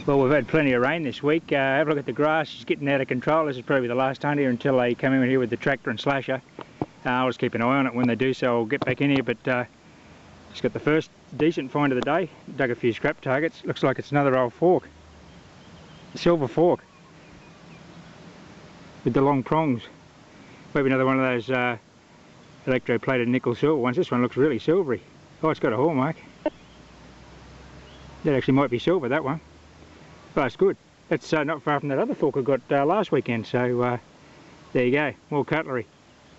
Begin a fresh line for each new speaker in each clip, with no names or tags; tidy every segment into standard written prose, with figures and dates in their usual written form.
Well, we've had plenty of rain this week. Have a look at the grass, it's getting out of control. This is probably the last hunt here until they come in here with the tractor and slasher. I'll just keep an eye on it when they do, so I'll get back in here, but just got the first decent find of the day. Dug a few scrap targets. Looks like it's another old fork. A silver fork with the long prongs. Maybe another one of those electroplated nickel silver ones. This one looks really silvery. Oh, it's got a hallmark. That actually might be silver, that one. Oh, it's good. It's not far from that other fork I got last weekend, so there you go, more cutlery.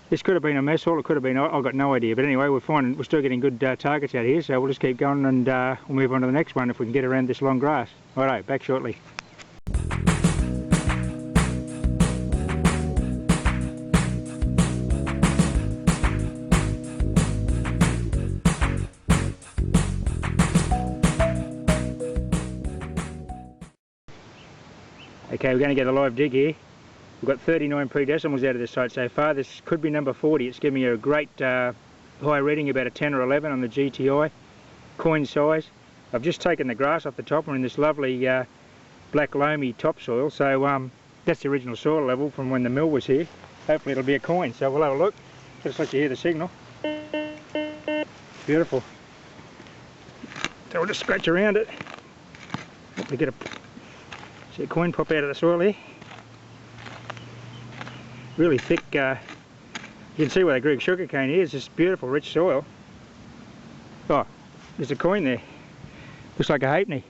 This could have been a mess hall, it could have been, I've got no idea, but anyway, we're still getting good targets out here, so we'll just keep going and we'll move on to the next one if we can get around this long grass. Alright, back shortly. Okay, we're going to get a live dig here. We've got 39 pre-decimals out of this site so far. This could be number 40. It's giving me a great high reading, about a 10 or 11 on the GTI. Coin size. I've just taken the grass off the top. We're in this lovely black loamy topsoil. So that's the original soil level from when the mill was here. Hopefully it'll be a coin. So we'll have a look. Just let you hear the signal. Beautiful. So we'll just scratch around it. Hopefully get a see a coin pop out of the soil here. Really thick, you can see where the Greek sugarcane is, this beautiful rich soil. Oh, there's a coin there. Looks like a halfpenny.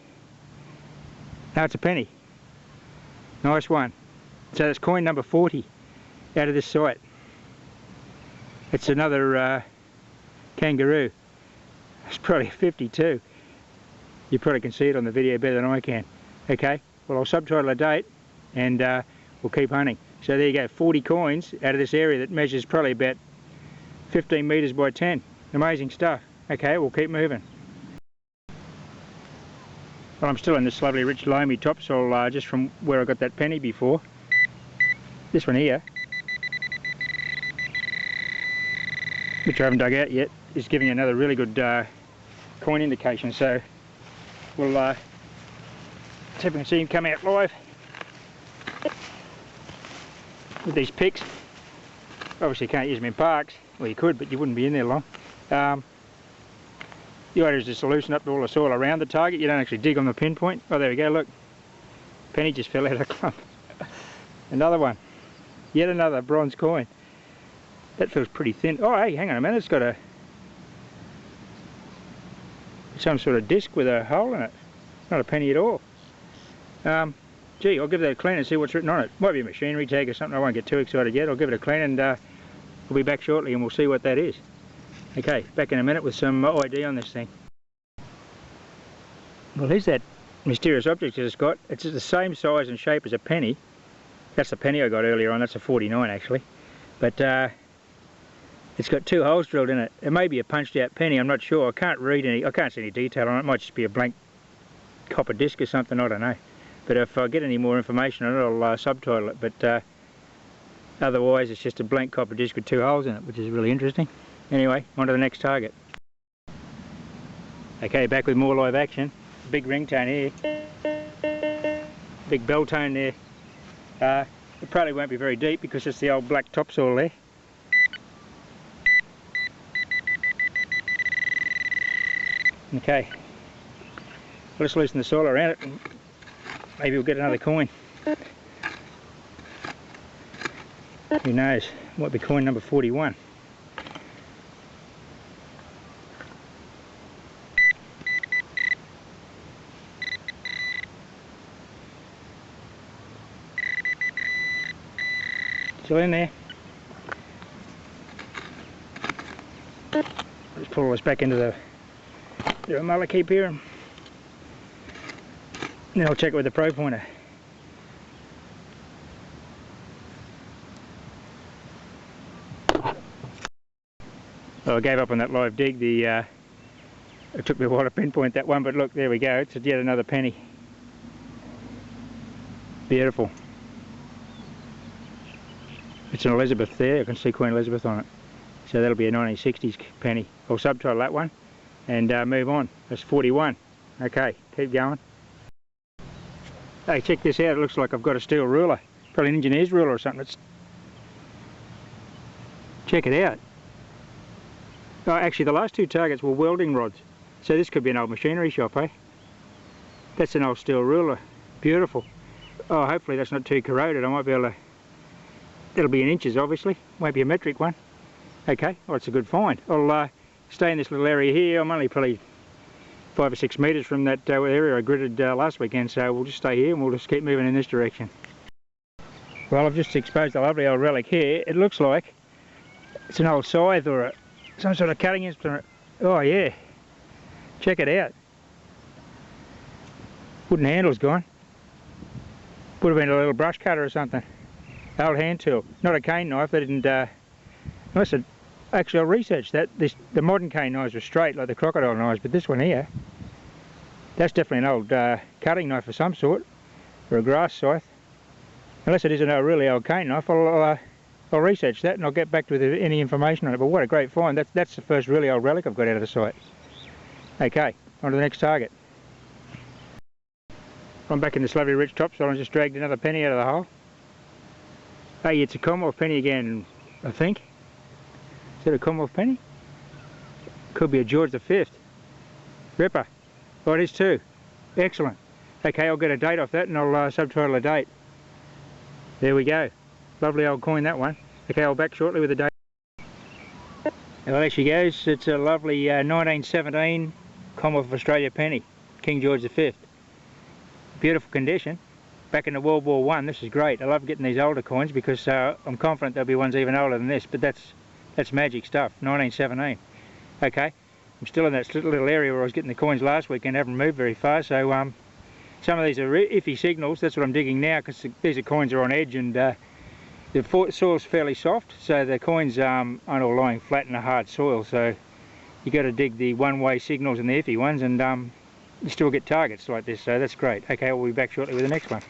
No, it's a penny. Nice one. So that's coin number 40 out of this site. It's another kangaroo. It's probably a 52. You probably can see it on the video better than I can. Okay. Well, I'll subtitle a date and we'll keep hunting. So there you go, 40 coins out of this area that measures probably about 15 metres by 10. Amazing stuff. Okay, we'll keep moving. Well, I'm still in this lovely rich loamy topsoil just from where I got that penny before. This one here, which I haven't dug out yet, is giving you another really good coin indication. So we'll see if we can see him come out live with these picks. Obviously you can't use them in parks. Well, you could, but you wouldn't be in there long. The idea is just to loosen up all the soil around the target. You don't actually dig on the pinpoint. Oh, there we go, look. Penny just fell out of the clump. Another one. Yet another bronze coin. That feels pretty thin. Oh, hey, hang on a minute. It's got some sort of disc with a hole in it. Not a penny at all. Gee, I'll give that a clean and see what's written on it. Might be a machinery tag or something. I won't get too excited yet. I'll give it a clean and we'll be back shortly and we'll see what that is. Okay, back in a minute with some ID on this thing. Well, here's that mysterious object that it's got. It's the same size and shape as a penny. That's the penny I got earlier on. That's a 49 actually. But it's got two holes drilled in it. It may be a punched out penny. I'm not sure. I can't see any detail on it. It might just be a blank copper disc or something. I don't know. But if I get any more information on it, I'll subtitle it. But otherwise, it's just a blank copper disc with two holes in it, which is really interesting. Anyway, on to the next target. Okay, back with more live action. Big ringtone here. Big bell tone there. It probably won't be very deep because it's the old black topsoil there. Okay. Let's loosen the soil around it and maybe we'll get another coin. Who knows? Might be coin number 41. Still in there. Let's pull all this back into the mullet keep here. And then I'll check it with the pro pointer. Well, I gave up on that live dig. It took me a while to pinpoint that one, but look, there we go. It's yet another penny. Beautiful. It's an Elizabeth there. I can see Queen Elizabeth on it. So that'll be a 1960s penny. I'll subtitle that one and move on. That's 41. Okay, keep going. Hey, check this out. It looks like I've got a steel ruler. Probably an engineer's ruler or something. Check it out. Oh, actually, the last two targets were welding rods. So this could be an old machinery shop, eh? That's an old steel ruler. Beautiful. Oh, hopefully that's not too corroded. I might be able to... It'll be in inches, obviously. Won't be a metric one. Okay, well, it's a good find. I'll stay in this little area here. I'm only probably 5 or 6 metres from that area I gridded last weekend, so we'll just stay here and we'll just keep moving in this direction. Well, I've just exposed a lovely old relic here. It looks like it's an old scythe or some sort of cutting instrument. Oh yeah, check it out. Wooden handle's gone. Would have been a little brush cutter or something. Old hand tool, not a cane knife. They didn't. Actually, I researched that. The modern cane knives are straight like the crocodile knives, but this one here, that's definitely an old cutting knife of some sort, or a grass scythe. Unless it is a really old cane knife, I'll research that and I'll get back with any information on it. But what a great find! That's the first really old relic I've got out of the site. Okay, on to the next target. I'm back in this lovely rich topsoil and just dragged another penny out of the hole. Hey, it's a Commonwealth penny again, I think. Is that a Commonwealth penny? Could be a George V. Ripper. Oh, it is too. Excellent. Okay, I'll get a date off that and I'll subtitle a date. There we go. Lovely old coin, that one. Okay, I'll back shortly with a date. And there she goes. It's a lovely 1917 Commonwealth of Australia penny. King George V. Beautiful condition. Back in the World War I, this is great. I love getting these older coins because I'm confident there'll be ones even older than this, but that's magic stuff, 1917. Okay, I'm still in that little area where I was getting the coins last week and haven't moved very far, so some of these are iffy signals. That's what I'm digging now because these coins are on edge and the soil's fairly soft, so the coins aren't all lying flat in a hard soil, so you got to dig the one-way signals and the iffy ones, and you still get targets like this, so that's great. Okay, we'll be back shortly with the next one.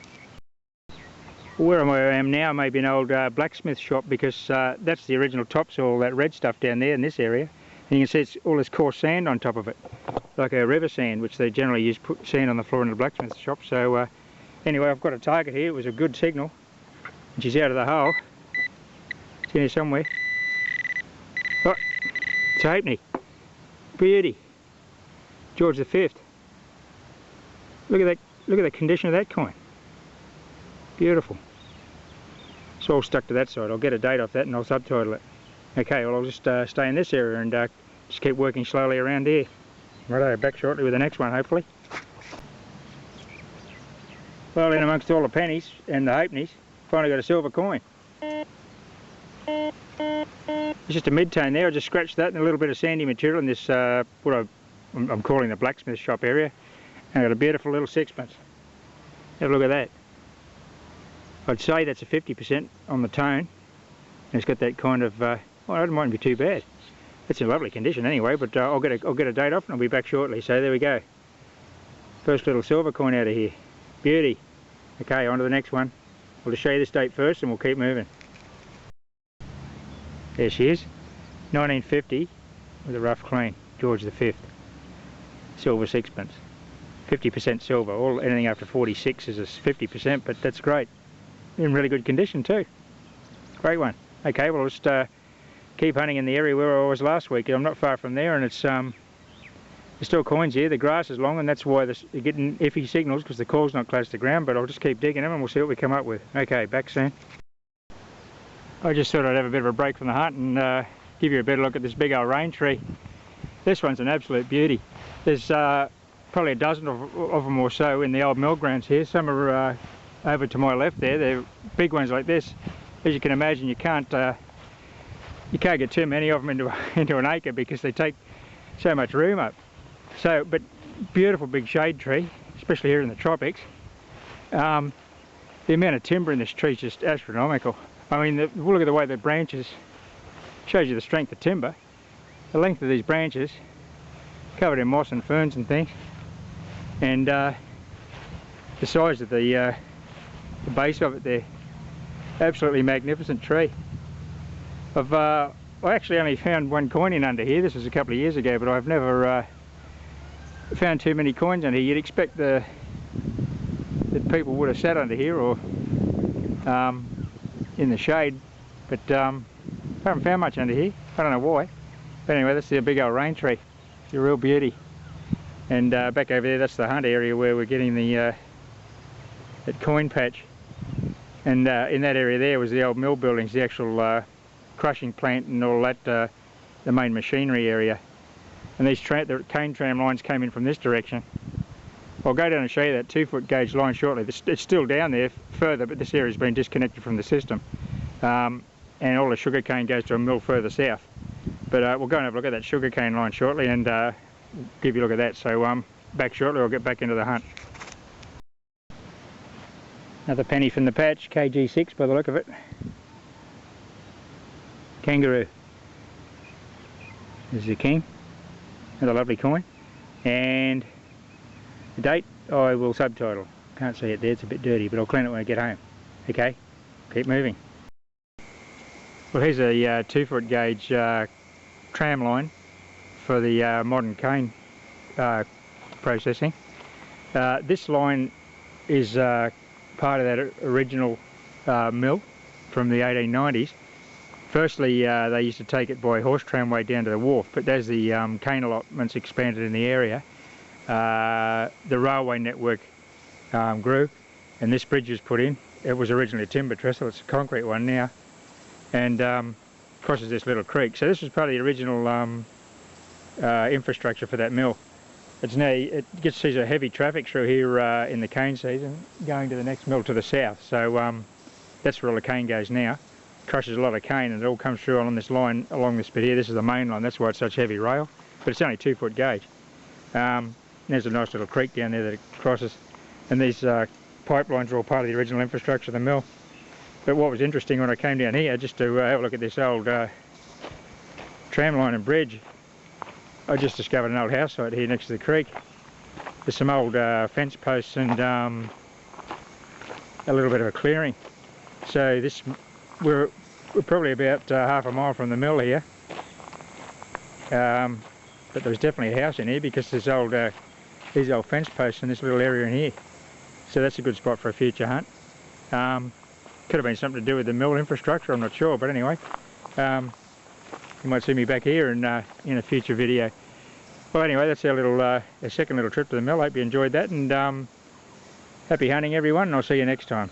Where I am now may be an old blacksmith shop because that's the original topsoil, that red stuff down there in this area. And you can see it's all this coarse sand on top of it, like a river sand, which they generally use put sand on the floor in the blacksmith shop. So anyway, I've got a target here. It was a good signal. And she's out of the hole. It's in here somewhere. Oh, it's a halfpenny. Beauty. George V. Look at that. Look at the condition of that coin. Beautiful. It's all stuck to that side. I'll get a date off that and I'll subtitle it. Okay, well I'll just stay in this area and just keep working slowly around here. Righto, back shortly with the next one hopefully. Well, in amongst all the pennies and the halfpennies, finally got a silver coin. It's just a mid-tone there. I just scratched that and a little bit of sandy material in this, what I'm calling the blacksmith shop area. And I got a beautiful little sixpence. Have a look at that. I'd say that's a 50% on the tone. And it's got that kind of, well, it mightn't be too bad. It's in lovely condition anyway, but I'll get a date off and I'll be back shortly. So there we go. First little silver coin out of here. Beauty. Okay, on to the next one. I'll just show you this date first and we'll keep moving. There she is. 1950 with a rough clean. George V. Silver sixpence. 50% silver. Anything after 46 is a 50%, but that's great. In really good condition too. Great one. Okay, well I'll just keep hunting in the area where I was last week. I'm not far from there, and it's there's still coins here. The grass is long, and that's why you're getting iffy signals because the core's not close to the ground. But I'll just keep digging them, and we'll see what we come up with. Okay, back soon. I just thought I'd have a bit of a break from the hunt and give you a better look at this big old rain tree. This one's an absolute beauty. There's probably a dozen of them or so in the old mill grounds here. Some are over to my left there. They're big ones like this. As you can imagine, you can't get too many of them into an acre because they take so much room up. So, but beautiful big shade tree, especially here in the tropics. The amount of timber in this tree is just astronomical. I mean, look at the way the branches shows you the strength of timber. The length of these branches, covered in moss and ferns and things, and the size of the base of it there. Absolutely magnificent tree. I actually only found one coin in under here. This was a couple of years ago, but I've never found too many coins under here. You'd expect the that people would have sat under here or in the shade, but I haven't found much under here. I don't know why. But anyway, that's the big old rain tree. It's a real beauty. And back over there, that's the hunt area where we're getting the that coin patch. And in that area there was the old mill buildings, the actual crushing plant and all that, the main machinery area. And these the cane tram lines came in from this direction. I'll go down and show you that 2-foot gauge line shortly. It's still down there further, but this area's been disconnected from the system. And all the sugar cane goes to a mill further south. But we'll go and have a look at that sugar cane line shortly and give you a look at that. So back shortly, I'll get back into the hunt. Another penny from the patch, KG6 by the look of it. Kangaroo. This is a king. Another lovely coin. And the date I will subtitle. Can't see it there, it's a bit dirty, but I'll clean it when I get home. Okay, keep moving. Well, here's a 2-foot gauge tram line for the modern cane processing. This line is part of that original mill from the 1890s. Firstly, they used to take it by horse tramway down to the wharf, but as the cane allotments expanded in the area, the railway network grew and this bridge was put in. It was originally a timber trestle, it's a concrete one now, and crosses this little creek. So this was part of the original infrastructure for that mill. It's now, it sees a heavy traffic through here in the cane season, going to the next mill to the south. So that's where all the cane goes now. Crushes a lot of cane and it all comes through on this line along this bit here. This is the main line, that's why it's such heavy rail, but it's only 2-foot gauge. There's a nice little creek down there that it crosses, and these pipelines are all part of the original infrastructure of the mill. But what was interesting when I came down here just to have a look at this old tram line and bridge, I just discovered an old house site here next to the creek. There's some old fence posts and a little bit of a clearing. So this, we're probably about half a mile from the mill here, but there was definitely a house in here because there's these old fence posts in this little area in here. So that's a good spot for a future hunt. Could have been something to do with the mill infrastructure, I'm not sure, but anyway, you might see me back here in a future video. Well, anyway, that's our little our second little trip to the mill. Hope you enjoyed that, and happy hunting everyone, and I'll see you next time.